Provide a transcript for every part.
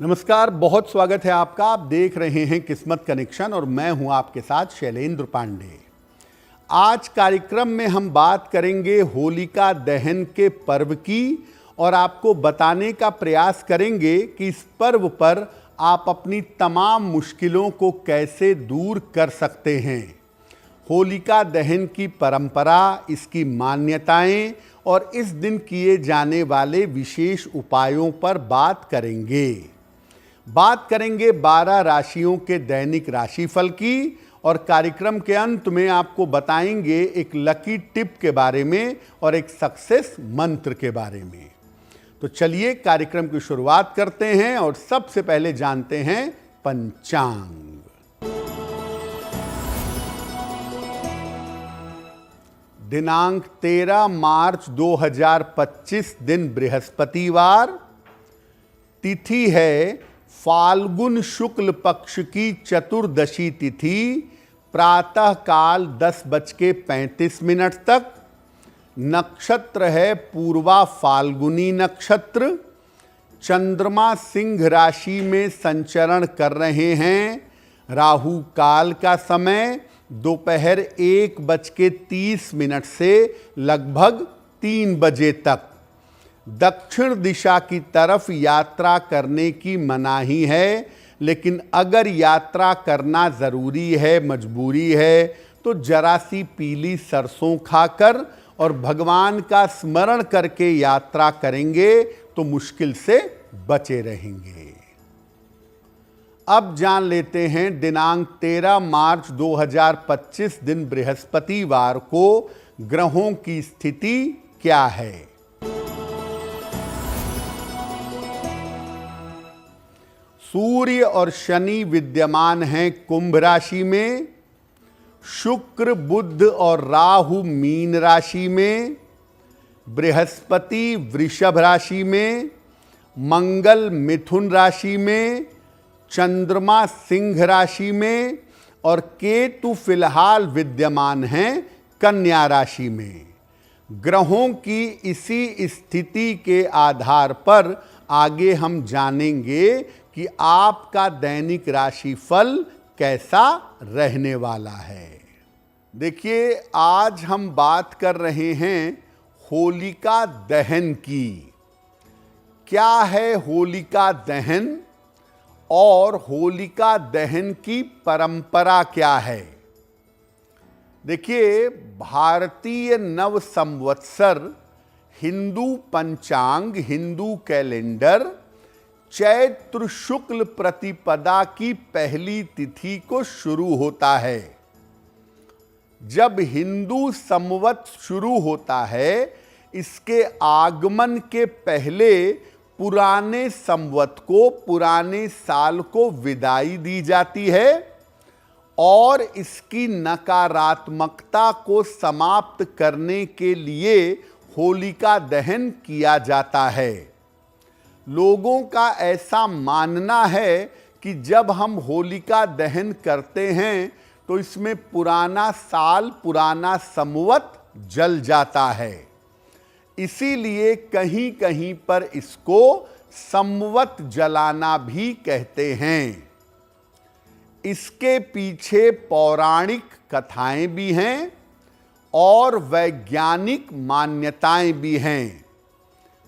नमस्कार, बहुत स्वागत है आपका। आप देख रहे हैं किस्मत कनेक्शन और मैं हूं आपके साथ शैलेंद्र पांडे। आज कार्यक्रम में हम बात करेंगे होलिका दहन के पर्व की और आपको बताने का प्रयास करेंगे कि इस पर्व पर आप अपनी तमाम मुश्किलों को कैसे दूर कर सकते हैं। होलिका दहन की परंपरा, इसकी मान्यताएं और इस दिन किए जाने वाले विशेष उपायों पर बात करेंगे। बात करेंगे 12 राशियों के दैनिक राशिफल की और कार्यक्रम के अंत में आपको बताएंगे एक लकी टिप के बारे में और एक सक्सेस मंत्र के बारे में। तो चलिए कार्यक्रम की शुरुआत करते हैं और सबसे पहले जानते हैं पंचांग। दिनांक 13 मार्च 2025 दिन बृहस्पतिवार। तिथि है फाल्गुन शुक्ल पक्ष की चतुर्दशी तिथि, प्रातः काल 10:35 तक। नक्षत्र है पूर्वा फाल्गुनी नक्षत्र। चंद्रमा सिंह राशि में संचरण कर रहे हैं। राहु काल का समय दोपहर 1:30 से लगभग 3 बजे तक। दक्षिण दिशा की तरफ यात्रा करने की मनाही है, लेकिन अगर यात्रा करना ज़रूरी है, मजबूरी है, तो जरा सी पीली सरसों खाकर और भगवान का स्मरण करके यात्रा करेंगे तो मुश्किल से बचे रहेंगे। अब जान लेते हैं दिनांक 13 मार्च 2025 दिन बृहस्पतिवार को ग्रहों की स्थिति क्या है। सूर्य और शनि विद्यमान हैं कुंभ राशि में। शुक्र, बुध और राहु मीन राशि में। बृहस्पति वृषभ राशि में। मंगल मिथुन राशि में। चंद्रमा सिंह राशि में और केतु फिलहाल विद्यमान हैं कन्या राशि में। ग्रहों की इसी स्थिति के आधार पर आगे हम जानेंगे कि आपका दैनिक राशिफल कैसा रहने वाला है। देखिए, आज हम बात कर रहे हैं होलिका दहन की। क्या है होलिका दहन और होलिका दहन की परंपरा क्या है। देखिए, भारतीय नव संवत्सर हिंदू पंचांग, हिंदू कैलेंडर चैत्र शुक्ल प्रतिपदा की पहली तिथि को शुरू होता है। जब हिंदू संवत शुरू होता है, इसके आगमन के पहले पुराने संवत को, पुराने साल को विदाई दी जाती है और इसकी नकारात्मकता को समाप्त करने के लिए होलिका दहन किया जाता है। लोगों का ऐसा मानना है कि जब हम होलिका दहन करते हैं तो इसमें पुराना साल, पुराना संवत जल जाता है। इसीलिए कहीं कहीं पर इसको संवत जलाना भी कहते हैं। इसके पीछे पौराणिक कथाएं भी हैं और वैज्ञानिक मान्यताएं भी हैं।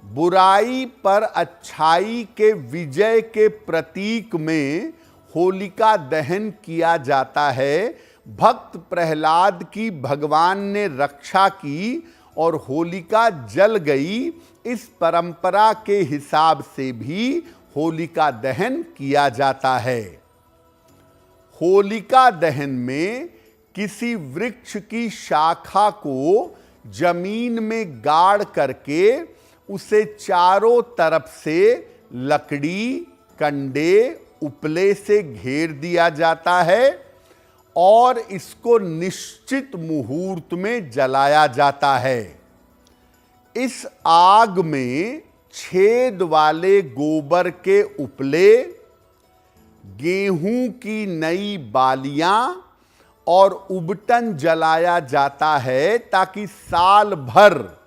बुराई पर अच्छाई के विजय के प्रतीक में होलिका दहन किया जाता है। भक्त प्रहलाद की भगवान ने रक्षा की और होलिका जल गई। इस परंपरा के हिसाब से भी होलिका दहन किया जाता है। होलिका दहन में किसी वृक्ष की शाखा को जमीन में गाड़ करके उसे चारों तरफ से लकड़ी, कंडे, उपले से घेर दिया जाता है और इसको निश्चित मुहूर्त में जलाया जाता है। इस आग में छेद वाले गोबर के उपले, गेहूं की नई बालियां और उबटन जलाया जाता है ताकि साल भर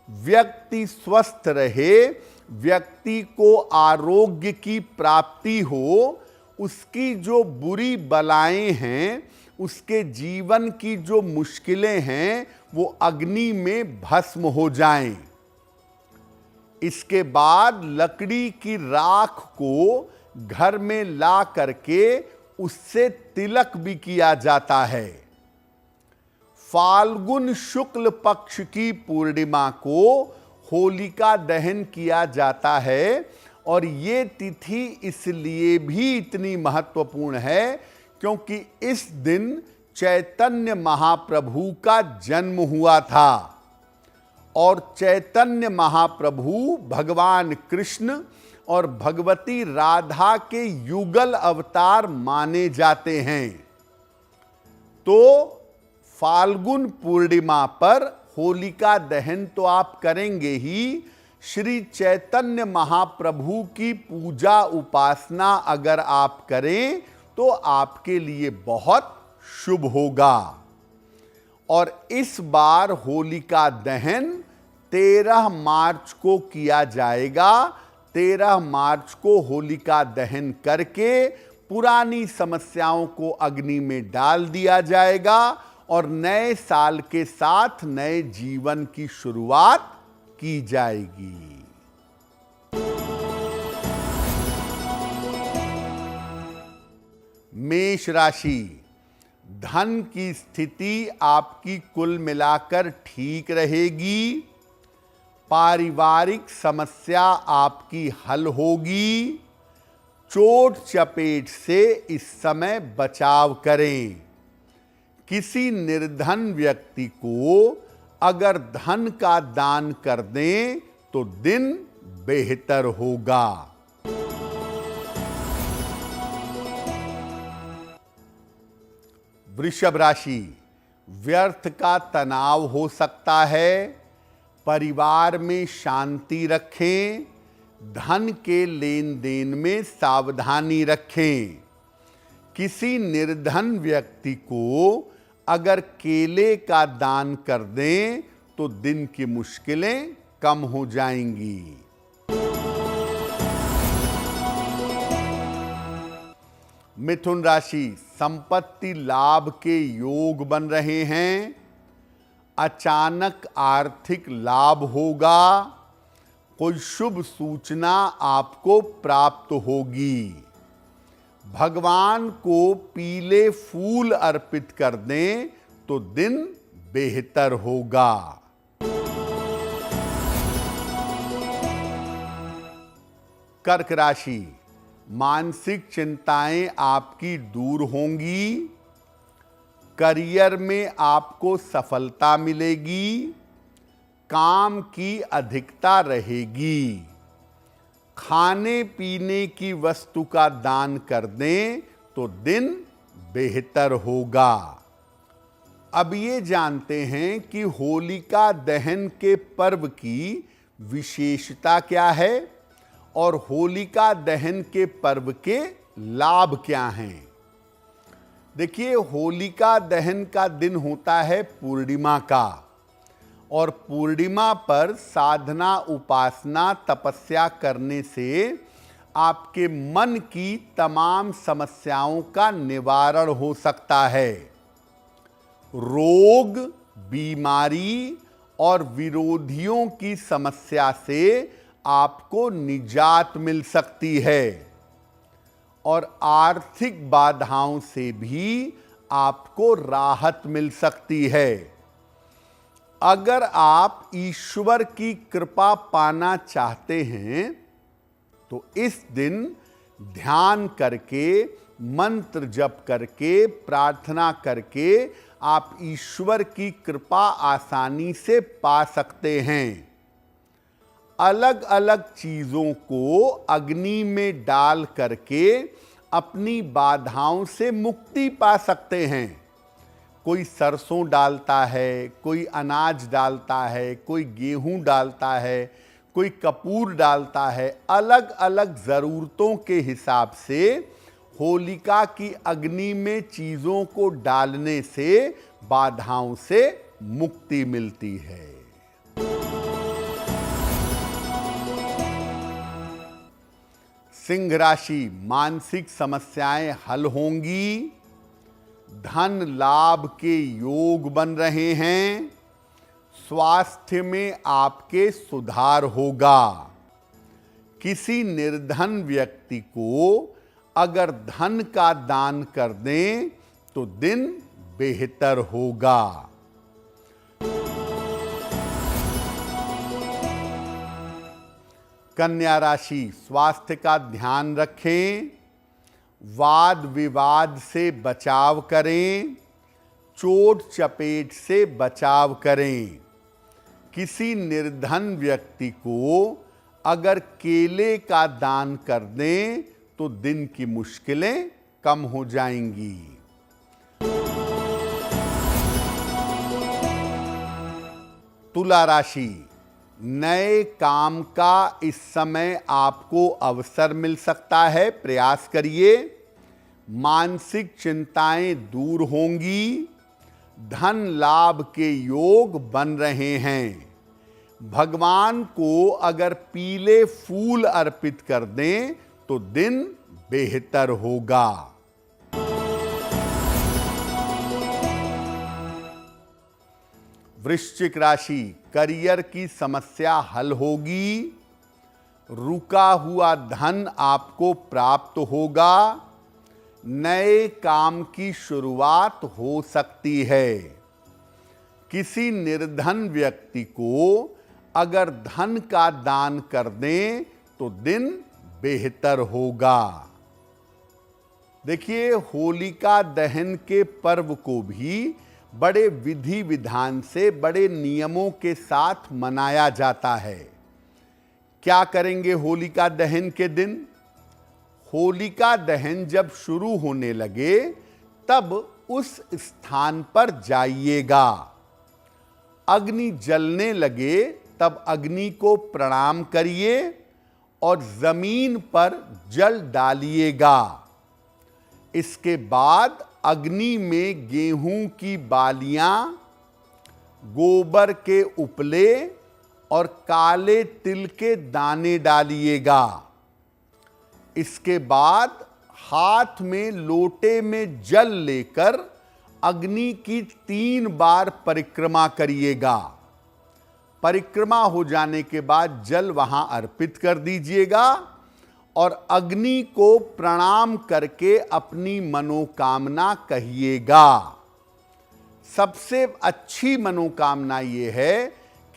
व्यक्ति स्वस्थ रहे व्यक्ति को आरोग्य की प्राप्ति हो, उसकी जो बुरी बलाएं हैं, उसके जीवन की जो मुश्किलें हैं, वो अग्नि में भस्म हो जाएं। इसके बाद लकड़ी की राख को घर में ला करके उससे तिलक भी किया जाता है। फाल्गुन शुक्ल पक्ष की पूर्णिमा को होलिका दहन किया जाता है, और ये तिथि इसलिए भी इतनी महत्वपूर्ण है क्योंकि इस दिन चैतन्य महाप्रभु का जन्म हुआ था, और चैतन्य महाप्रभु भगवान कृष्ण और भगवती राधा के युगल अवतार माने जाते हैं। तो फाल्गुन पूर्णिमा पर होलिका दहन तो आप करेंगे ही, श्री चैतन्य महाप्रभु की पूजा उपासना अगर आप करें तो आपके लिए बहुत शुभ होगा। और इस बार होलिका दहन 13 मार्च को किया जाएगा। 13 मार्च को होलिका दहन करके पुरानी समस्याओं को अग्नि में डाल दिया जाएगा और नए साल के साथ नए जीवन की शुरुआत की जाएगी। मेष राशि, धन की स्थिति आपकी कुल मिलाकर ठीक रहेगी। पारिवारिक समस्या आपकी हल होगी। चोट चपेट से इस समय बचाव करें। किसी निर्धन व्यक्ति को अगर धन का दान कर दें तो दिन बेहतर होगा। वृषभ राशि, व्यर्थ का तनाव हो सकता है। परिवार में शांति रखें। धन के लेन देन में सावधानी रखें। किसी निर्धन व्यक्ति को अगर केले का दान कर दें तो दिन की मुश्किलें कम हो जाएंगी। मिथुन राशि, संपत्ति लाभ के योग बन रहे हैं। अचानक आर्थिक लाभ होगा। कोई शुभ सूचना आपको प्राप्त होगी। भगवान को पीले फूल अर्पित कर दें तो दिन बेहतर होगा। कर्क राशि, मानसिक चिंताएं आपकी दूर होंगी। करियर में आपको सफलता मिलेगी। काम की अधिकता रहेगी। खाने पीने की वस्तु का दान कर दें तो दिन बेहतर होगा। अब ये जानते हैं कि होलिका दहन के पर्व की विशेषता क्या है और होलिका दहन के पर्व के लाभ क्या हैं। देखिए, होलिका दहन का दिन होता है पूर्णिमा का, और पूर्णिमा पर साधना उपासना तपस्या करने से आपके मन की तमाम समस्याओं का निवारण हो सकता है। रोग, बीमारी और विरोधियों की समस्या से आपको निजात मिल सकती है, और आर्थिक बाधाओं से भी आपको राहत मिल सकती है। अगर आप ईश्वर की कृपा पाना चाहते हैं तो इस दिन ध्यान करके, मंत्र जप करके, प्रार्थना करके आप ईश्वर की कृपा आसानी से पा सकते हैं। अलग अलग चीजों को अग्नि में डाल करके अपनी बाधाओं से मुक्ति पा सकते हैं। कोई सरसों डालता है, कोई अनाज डालता है, कोई गेहूं डालता है, कोई कपूर डालता है। अलग अलग ज़रूरतों के हिसाब से होलिका की अग्नि में चीज़ों को डालने से बाधाओं से मुक्ति मिलती है। सिंह राशि, मानसिक समस्याएं हल होंगी, धन लाभ के योग बन रहे हैं, स्वास्थ्य में आपके सुधार होगा। किसी निर्धन व्यक्ति को अगर धन का दान कर दें तो दिन बेहतर होगा। कन्या राशि, स्वास्थ्य का ध्यान रखें, वाद विवाद से बचाव करें, चोट चपेट से बचाव करें। किसी निर्धन व्यक्ति को अगर केले का दान कर दें तो दिन की मुश्किलें कम हो जाएंगी। तुला राशि, नए काम का इस समय आपको अवसर मिल सकता है, प्रयास करिए। मानसिक चिंताएं दूर होंगी, धन लाभ के योग बन रहे हैं। भगवान को अगर पीले फूल अर्पित कर दें तो दिन बेहतर होगा। वृश्चिक राशि, करियर की समस्या हल होगी, रुका हुआ धन आपको प्राप्त होगा, नए काम की शुरुआत हो सकती है। किसी निर्धन व्यक्ति को अगर धन का दान कर दें तो दिन बेहतर होगा। देखिए, होलिका दहन के पर्व को भी बड़े विधि विधान से, बड़े नियमों के साथ मनाया जाता है। क्या करेंगे होलिका दहन के दिन? होलिका दहन जब शुरू होने लगे तब उस स्थान पर जाइएगा। अग्नि जलने लगे तब अग्नि को प्रणाम करिए और जमीन पर जल डालिएगा। इसके बाद अग्नि में गेहूं की बालियां, गोबर के उपले और काले तिल के दाने डालिएगा। इसके बाद हाथ में लोटे में जल लेकर अग्नि की 3 बार परिक्रमा करिएगा। परिक्रमा हो जाने के बाद जल वहां अर्पित कर दीजिएगा और अग्नि को प्रणाम करके अपनी मनोकामना कहिएगा। सबसे अच्छी मनोकामना ये है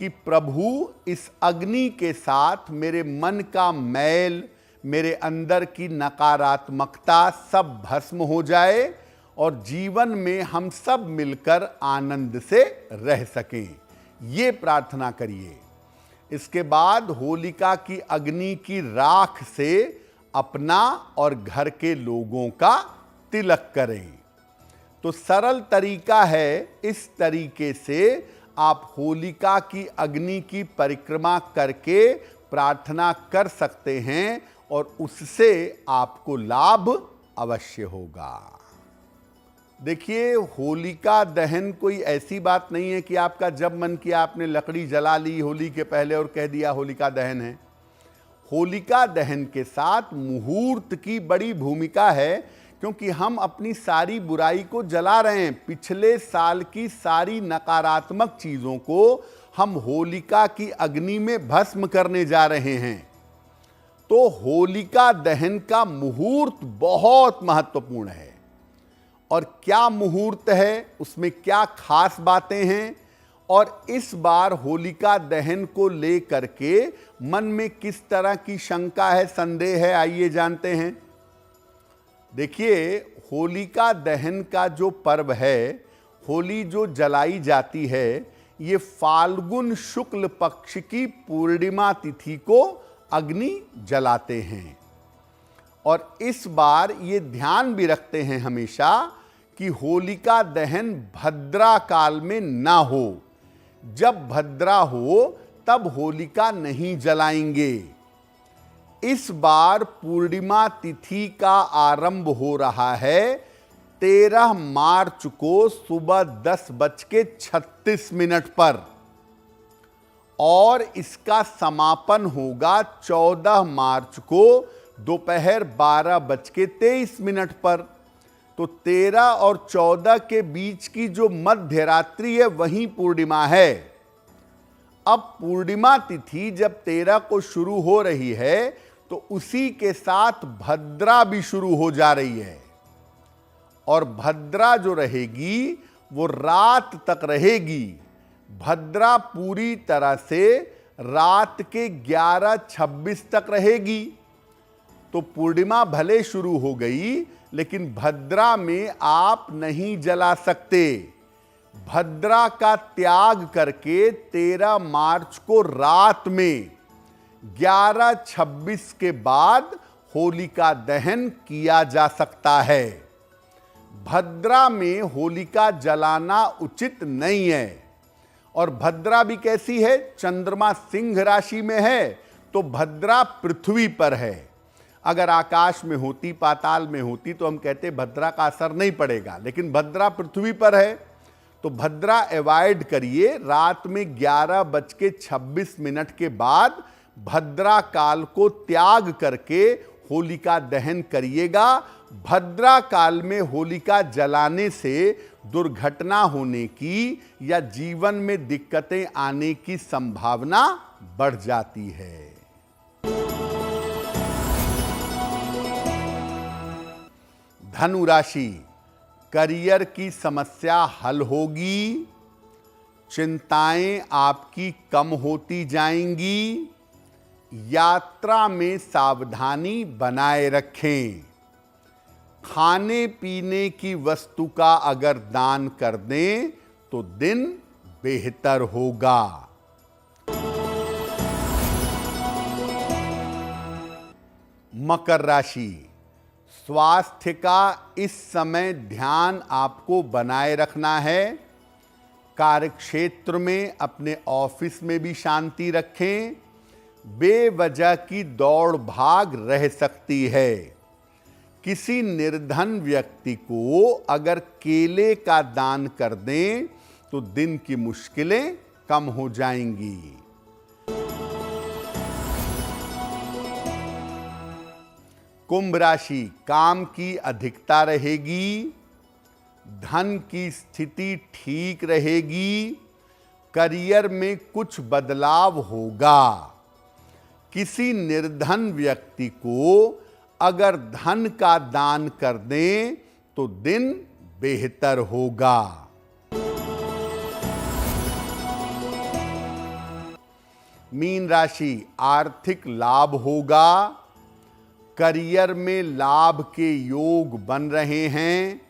कि प्रभु, इस अग्नि के साथ मेरे मन का मैल, मेरे अंदर की नकारात्मकता सब भस्म हो जाए और जीवन में हम सब मिलकर आनंद से रह सकें। ये प्रार्थना करिए। इसके बाद होलिका की अग्नि की राख से अपना और घर के लोगों का तिलक करें। तो सरल तरीका है, इस तरीके से आप होलिका की अग्नि की परिक्रमा करके प्रार्थना कर सकते हैं और उससे आपको लाभ अवश्य होगा। देखिए, होलिका दहन कोई ऐसी बात नहीं है कि आपका जब मन किया आपने लकड़ी जला ली होली के पहले और कह दिया होलिका दहन है। होलिका दहन के साथ मुहूर्त की बड़ी भूमिका है, क्योंकि हम अपनी सारी बुराई को जला रहे हैं। पिछले साल की सारी नकारात्मक चीज़ों को हम होलिका की अग्नि में भस्म करने जा रहे हैं। तो होलिका दहन का मुहूर्त बहुत महत्वपूर्ण है। और क्या मुहूर्त है, उसमें क्या खास बातें हैं, और इस बार होलिका दहन को लेकर के मन में किस तरह की शंका है, संदेह है, आइए जानते हैं। देखिए, होलिका दहन का जो पर्व है, होली जो जलाई जाती है, ये फाल्गुन शुक्ल पक्ष की पूर्णिमा तिथि को अग्नि जलाते हैं। और इस बार ये ध्यान भी रखते हैं हमेशा कि होलिका दहन भद्रा काल में ना हो। जब भद्रा हो तब होलिका नहीं जलाएंगे। इस बार पूर्णिमा तिथि का आरंभ हो रहा है 13 मार्च को सुबह 10:36 पर और इसका समापन होगा 14 मार्च को दोपहर 12:23 पर। तो 13 और 14 के बीच की जो मध्य रात्रि है वही पूर्णिमा है। अब पूर्णिमा तिथि जब 13 को शुरू हो रही है तो उसी के साथ भद्रा भी शुरू हो जा रही है, और भद्रा जो रहेगी वो रात तक रहेगी। भद्रा पूरी तरह से रात के 11:26 तक रहेगी। तो पूर्णिमा भले शुरू हो गई, लेकिन भद्रा में आप नहीं जला सकते। भद्रा का त्याग करके 13 मार्च को रात में 11:26 के बाद होलिका दहन किया जा सकता है। भद्रा में होलिका जलाना उचित नहीं है। और भद्रा भी कैसी है? चंद्रमा सिंह राशि में है, तो भद्रा पृथ्वी पर है। अगर आकाश में होती, पाताल में होती, तो हम कहते भद्रा का असर नहीं पड़ेगा, लेकिन भद्रा पृथ्वी पर है, तो भद्रा अवॉइड करिए। रात में 11:26 के बाद भद्रा काल को त्याग करके होलिका दहन करिएगा। भद्रा काल में होलिका जलाने से दुर्घटना होने की या जीवन में दिक्कतें आने की संभावना बढ़ जाती है। धनु राशि, करियर की समस्या हल होगी। चिंताएं आपकी कम होती जाएंगी। यात्रा में सावधानी बनाए रखें। खाने पीने की वस्तु का अगर दान कर दें तो दिन बेहतर होगा। मकर राशि, स्वास्थ्य का इस समय ध्यान आपको बनाए रखना है। कार्यक्षेत्र में, अपने ऑफिस में भी शांति रखें। बेवजह की दौड़ भाग रह सकती है। किसी निर्धन व्यक्ति को अगर केले का दान कर दें तो दिन की मुश्किलें कम हो जाएंगी। कुंभ राशि, काम की अधिकता रहेगी। धन की स्थिति ठीक रहेगी। करियर में कुछ बदलाव होगा। किसी निर्धन व्यक्ति को अगर धन का दान कर दें तो दिन बेहतर होगा। मीन राशि, आर्थिक लाभ होगा। करियर में लाभ के योग बन रहे हैं।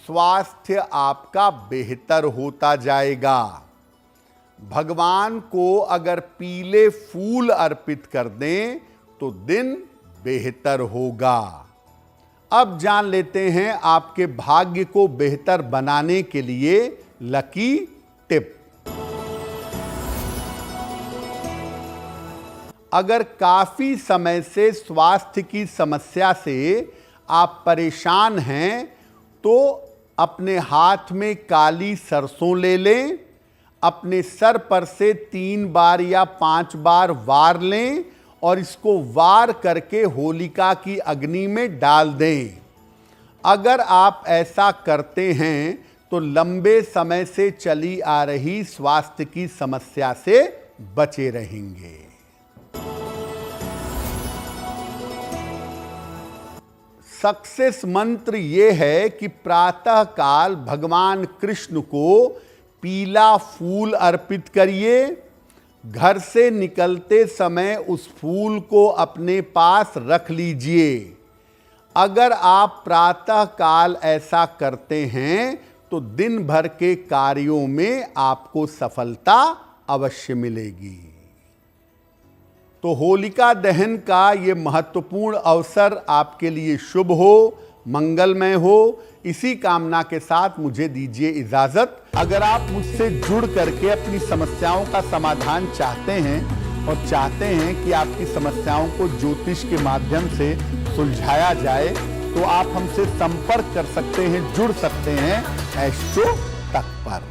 स्वास्थ्य आपका बेहतर होता जाएगा। भगवान को अगर पीले फूल अर्पित कर दें तो दिन बेहतर होगा। अब जान लेते हैं आपके भाग्य को बेहतर बनाने के लिए लकी टिप। अगर काफी समय से स्वास्थ्य की समस्या से आप परेशान हैं तो अपने हाथ में काली सरसों ले लें। अपने सर पर से 3 बार या 5 बार वार लें और इसको वार करके होलिका की अग्नि में डाल दें। अगर आप ऐसा करते हैं तो लंबे समय से चली आ रही स्वास्थ्य की समस्या से बचे रहेंगे। सक्सेस मंत्र ये है कि प्रातः काल भगवान कृष्ण को पीला फूल अर्पित करिए। घर से निकलते समय उस फूल को अपने पास रख लीजिए। अगर आप प्रातः काल ऐसा करते हैं तो दिन भर के कार्यों में आपको सफलता अवश्य मिलेगी। तो होलिका दहन का ये महत्वपूर्ण अवसर आपके लिए शुभ हो, मंगलमय हो, इसी कामना के साथ मुझे दीजिए इजाजत। अगर आप मुझसे जुड़ करके अपनी समस्याओं का समाधान चाहते हैं और चाहते हैं कि आपकी समस्याओं को ज्योतिष के माध्यम से सुलझाया जाए तो आप हमसे संपर्क कर सकते हैं, जुड़ सकते हैं एस्ट्रो तक पर।